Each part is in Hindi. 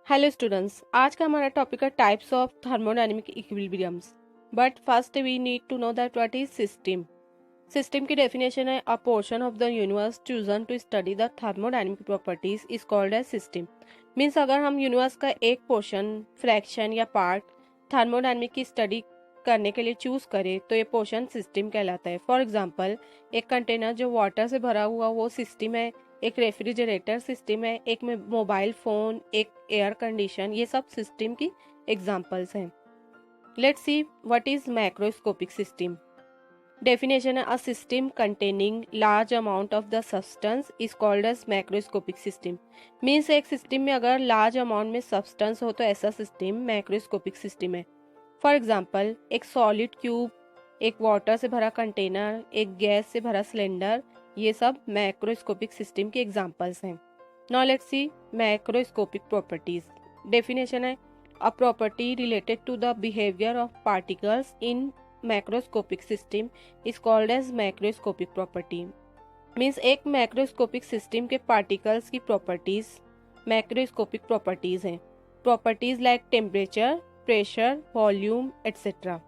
हेलो स्टूडेंट्स, आज का हमारा टॉपिक है types of thermodynamic equilibriums. But first we need to know that what is system. System की डेफिनेशन है a portion of the universe chosen to study the thermodynamic properties is called as system. Means अगर हम यूनिवर्स का एक पोर्शन, फ्रैक्शन या पार्ट थर्मोडायनेमिक की स्टडी करने के लिए चूज करें तो ये पोर्शन सिस्टम कहलाता है। फॉर एग्जाम्पल, एक कंटेनर जो वाटर से भरा हुआ वो सिस्टम है, एक रेफ्रिजरेटर सिस्टम है, एक में मोबाइल फोन, एक एयर कंडीशन, ये सब सिस्टम की एग्जांपल्स हैं। Let's see what is macroscopic system. Definition है a system containing large amount of the substance is called as macroscopic system. Means एक सिस्टम में अगर लार्ज अमाउंट में सब्सटेंस हो तो ऐसा सिस्टम मैक्रोस्कोपिक सिस्टम है। फॉर एग्जाम्पल, एक सॉलिड क्यूब, एक वाटर से भरा कंटेनर, एक गैस से भरा सिलेंडर, ये सब मैक्रोस्कोपिक सिस्टम के एग्जांपल्स हैं। Now let's see macroscopic properties. Definition है a property related to the behaviour of particles in macroscopic system is called as macroscopic property. Means एक मैक्रोस्कोपिक सिस्टम के पार्टिकल्स की प्रॉपर्टीज मैक्रोस्कोपिक प्रॉपर्टीज हैं। Properties like temperature, pressure, volume etcetera.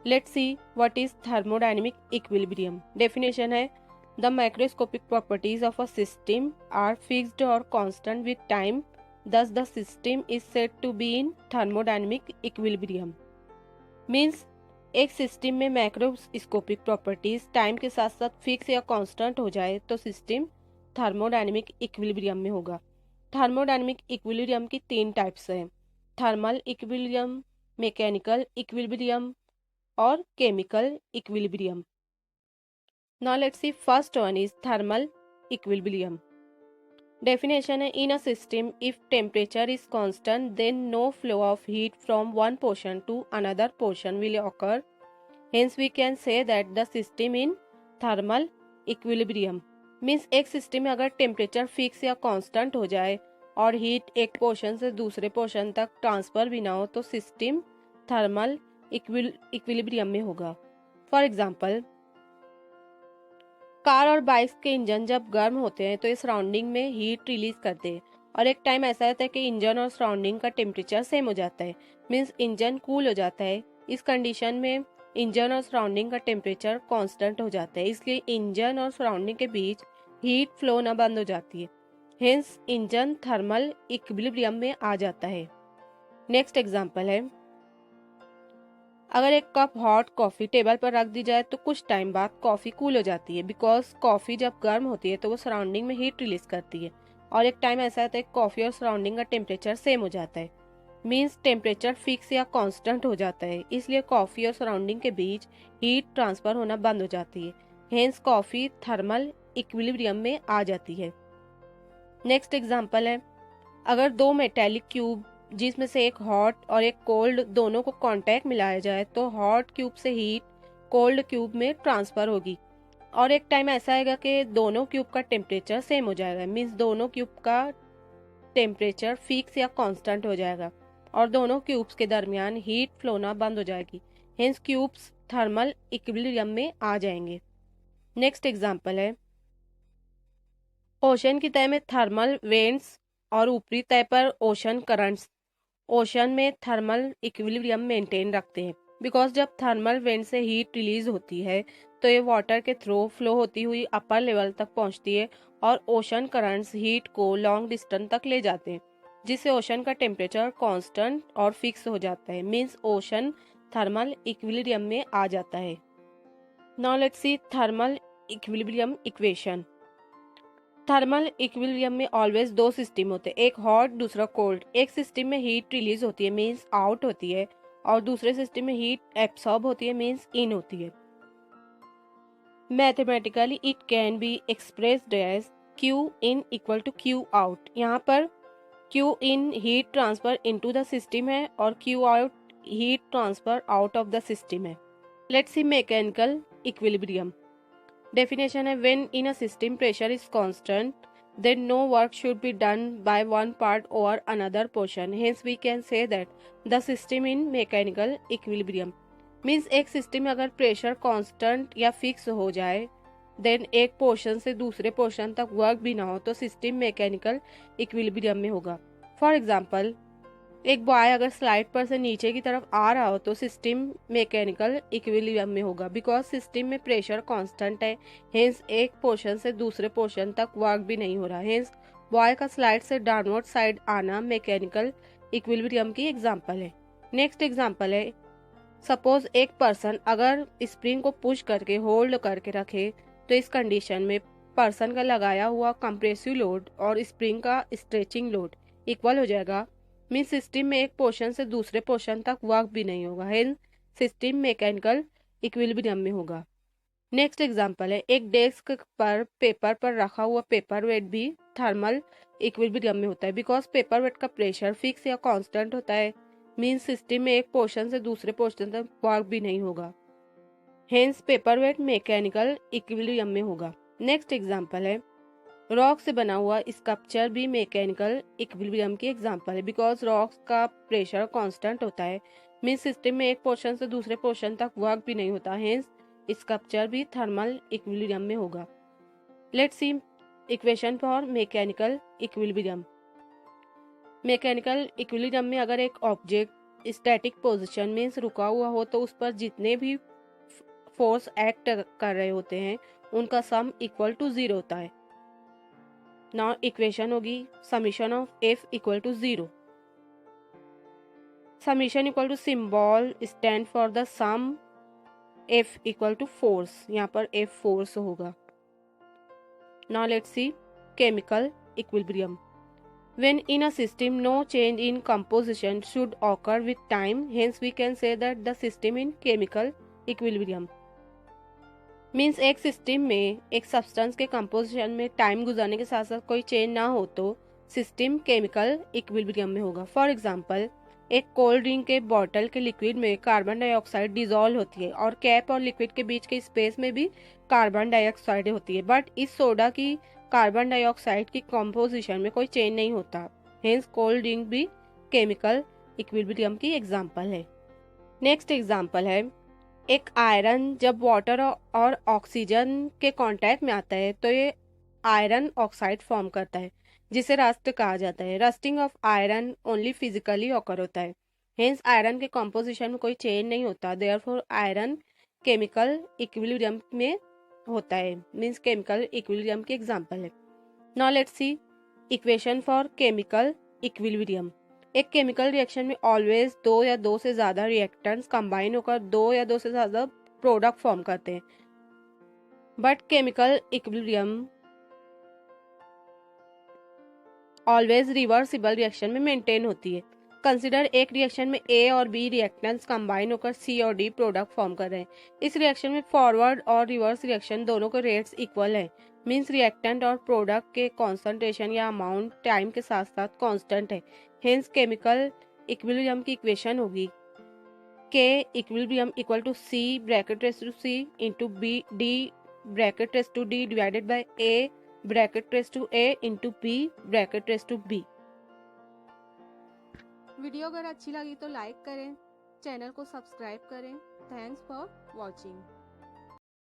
Let's see what is thermodynamic equilibrium. Definition है the macroscopic properties of a system are fixed or constant with time, thus the system is said to be in thermodynamic equilibrium. Means एक सिस्टम में मैक्रोस्कोपिक प्रॉपर्टीज टाइम के साथ साथ फिक्स या कांस्टेंट हो जाए तो सिस्टम थर्मोडायनेमिक इक्विलिब्रियम में होगा। थर्मोडायनेमिक इक्विलिब्रियम की तीन टाइप्स हैं, थर्मल इक्विलिब्रियम, मैकेनिकल इक्विलिब्रियम और chemical equilibrium. Now let's see first one is thermal equilibrium. Definition है in a system if temperature is constant then no flow of heat from one portion to another portion will occur. Hence we can say that the system in thermal equilibrium. Means एक सिस्टम में अगर टेम्परेचर फिक्स या कांस्टेंट हो जाए और हीट एक पोर्शन से दूसरे पोर्शन तक ट्रांसफर भी ना हो तो सिस्टम थर्मल इक्विलिब्रियम में होगा। फॉर एग्जाम्पल, कार और बाइक्स के इंजन जब गर्म होते हैं तो ये सराउंडिंग में हीट रिलीज करते हैं और एक टाइम ऐसा होता है कि इंजन और सराउंडिंग का टेम्परेचर सेम हो जाता है। मीन्स इंजन कूल हो जाता है। इस कंडीशन में इंजन और सराउंडिंग का टेम्परेचर कांस्टेंट हो जाता है, इसलिए इंजन और सराउंडिंग के बीच हीट फ्लो ना बंद हो जाती है। हेंस इंजन थर्मल इक्विलिब्रियम में आ जाता है। नेक्स्ट एग्जाम्पल है, अगर एक कप हॉट कॉफ़ी टेबल पर रख दी जाए तो कुछ टाइम बाद कॉफ़ी कूल हो जाती है। बिकॉज कॉफ़ी जब गर्म होती है तो वो सराउंडिंग में हीट रिलीज करती है और एक टाइम ऐसा आता है कॉफ़ी और सराउंडिंग का टेम्परेचर सेम हो जाता है। मीन्स टेम्परेचर फिक्स या कांस्टेंट हो जाता है, इसलिए कॉफ़ी और सराउंडिंग के बीच हीट ट्रांसफर होना बंद हो जाती है। हेंस कॉफ़ी थर्मल इक्विलिब्रियम में आ जाती है। नेक्स्ट एग्जाम्पल है, अगर दो मेटेलिक क्यूब जिसमें से एक हॉट और एक कोल्ड दोनों को कांटेक्ट मिलाया जाए तो हॉट क्यूब से हीट कोल्ड क्यूब में ट्रांसफर होगी और एक टाइम ऐसा आएगा कि दोनों क्यूब का टेम्परेचर सेम हो जाएगा। मीन्स दोनों क्यूब का टेम्परेचर फिक्स या कांस्टेंट हो जाएगा और दोनों क्यूब्स के दरमियान हीट फ्लोना बंद हो जाएगी। हेंस क्यूब्स थर्मल इक्विलिब्रियम में आ जाएंगे। नेक्स्ट एग्जाम्पल है, ओशन की तह में थर्मल वेंट्स और ऊपरी तह पर ओशन करंट्स ओशन में थर्मल इक्विलिब्रियम मेंटेन रखते हैं। बिकॉज जब थर्मल वेंट से हीट रिलीज होती है तो ये वाटर के थ्रू फ्लो होती हुई अपर लेवल तक पहुंचती है और ओशन करंट्स हीट को लॉन्ग डिस्टेंस तक ले जाते हैं, जिससे ओशन का टेम्परेचर कांस्टेंट और फिक्स हो जाता है। मीन्स ओशन थर्मल इक्विलिब्रियम में आ जाता है। Now let's C thermal equilibrium equation. Thermal equilibrium में ऑलवेज दो सिस्टम होते हैं, एक हॉट दूसरा कोल्ड। एक सिस्टम में हीट रिलीज होती है मीन्स आउट होती है और दूसरे सिस्टम में हीट एब्सॉर्ब होती है मीन्स इन होती है। Mathematically it can be expressed as Q in equal to Q out. यहाँ पर Q in heat transfer into the system है और Q out heat transfer out of the system है। Let's see mechanical equilibrium. Definition है when in a system pressure is constant then no work should be done by one part over another portion. Hence we can say that the system in mechanical equilibrium. Means एक सिस्टम में अगर प्रेशर कांस्टेंट या फिक्स हो जाए देन एक पोर्शन से दूसरे पोर्शन तक वर्क भी ना हो तो सिस्टम मैकेनिकल इक्विलिब्रियम में होगा। फॉर एग्जाम्पल, एक बॉय अगर स्लाइड पर से नीचे की तरफ आ रहा हो तो सिस्टम मैकेनिकल इक्विलिब्रियम में होगा, बिकॉज सिस्टम में प्रेशर कांस्टेंट है। हेंस एक पोर्शन से दूसरे पोर्शन तक वर्क भी नहीं हो रहा। हेंस बॉय का स्लाइड से डाउनवर्ड साइड आना मैकेनिकल इक्विलिब्रियम की एग्जांपल है। नेक्स्ट एग्जांपल है, सपोज एक पर्सन अगर स्प्रिंग को पुश करके होल्ड करके रखे तो इस कंडीशन में पर्सन का लगाया हुआ कंप्रेसिव लोड और स्प्रिंग का स्ट्रेचिंग लोड इक्वल हो जाएगा। मीन सिस्टम में एक पोर्शन से दूसरे पोर्शन तक वर्क भी नहीं होगा। हेंस सिस्टम मैकेनिकल इक्विलिब्रियम में होगा। नेक्स्ट एग्जांपल है, एक डेस्क पर पेपर पर रखा हुआ पेपर वेट भी थर्मल इक्विलिब्रियम में होता है, बिकॉज पेपर वेट का प्रेशर फिक्स या कांस्टेंट होता है। मीन सिस्टम में एक पोर्शन से दूसरे पोर्शन तक वर्क भी नहीं होगा। Hence paper weight mechanical equilibrium में होगा। नेक्स्ट एग्जांपल है, रॉक से बना हुआ स्कल्पचर भी मैकेनिकल इक्विलिब्रियम की एग्जांपल है, बिकॉज रॉक का प्रेशर कांस्टेंट होता है। मीन सिस्टम में एक पोर्शन से दूसरे पोर्शन तक वर्क भी नहीं होता। हेंस स्कल्पचर भी थर्मल इक्विलिब्रियम में होगा। Let's see equation for mechanical equilibrium. Mechanical equilibrium में अगर एक ऑब्जेक्ट स्टैटिक पोजीशन में रुका हुआ हो तो उस पर जितने भी फोर्स एक्ट कर रहे होते हैं उनका सम इक्वल टू 0 होता है। नाउ इक्वेशन होगी summation of F equal to 0। Summation equal to symbol stand for the sum, F equal to force, यहाँ पर एफ फोर्स होगा। Now let's see chemical equilibrium. When in a system, no change in composition should occur with time. Hence, we can say that the system in chemical equilibrium. Means एक सिस्टम में एक सब्सटेंस के कंपोजिशन में टाइम गुजरने के साथ साथ कोई चेंज ना हो तो सिस्टम केमिकल इक्विलिब्रियम में होगा। फॉर एग्जांपल, एक कोल्ड ड्रिंक के बॉटल के लिक्विड में कार्बन डाइऑक्साइड डिजोल्व होती है और कैप और लिक्विड के बीच के स्पेस में भी कार्बन डाइऑक्साइड होती है, बट इस सोडा की कार्बन डाइऑक्साइड की कंपोजिशन में कोई चेंज नहीं होता। हेंस कोल्ड ड्रिंक भी केमिकल इक्विलिब्रियम की एग्जांपल है। नेक्स्ट एग्जांपल है, एक आयरन जब वाटर और ऑक्सीजन के कांटेक्ट में आता है तो ये आयरन ऑक्साइड फॉर्म करता है जिसे रस्ट कहा जाता है। Rusting of iron only physically occur होता है। हेंस आयरन के कंपोजिशन में कोई चेंज नहीं होता, देयरफॉर आयरन केमिकल इक्विलिब्रियम में होता है। मीन्स केमिकल इक्विलिब्रियम की एग्जांपल है। Now let's C equation for chemical equilibrium. एक केमिकल रिएक्शन में ऑलवेज दो या दो से ज्यादा रिएक्टेंट्स कंबाइन होकर दो या दो से ज्यादा प्रोडक्ट फॉर्म करते हैं, but chemical equilibrium always reversible reaction में मेंटेन होती है। कंसिडर एक रिएक्शन में ए और बी रिएक्टेंट्स कंबाइन होकर सी और डी प्रोडक्ट फॉर्म कर रहे हैं। इस रिएक्शन में फॉरवर्ड और रिवर्स रिएक्शन दोनों के रेट्स इक्वल हैं। मींस रिएक्टेंट और प्रोडक्ट के कॉन्सेंट्रेशन या अमाउंट टाइम के साथ साथ कांस्टेंट है। हेंस केमिकल इक्विलिब्रियम की इक्वेशन होगी K equilibrium equal to C bracket raise to C into B D bracket raise to D divided by A bracket raise to A into B bracket raise to B. Video अगर अच्छी लगी तो लाइक करें, चैनल को सब्सक्राइब करें। Thanks for watching.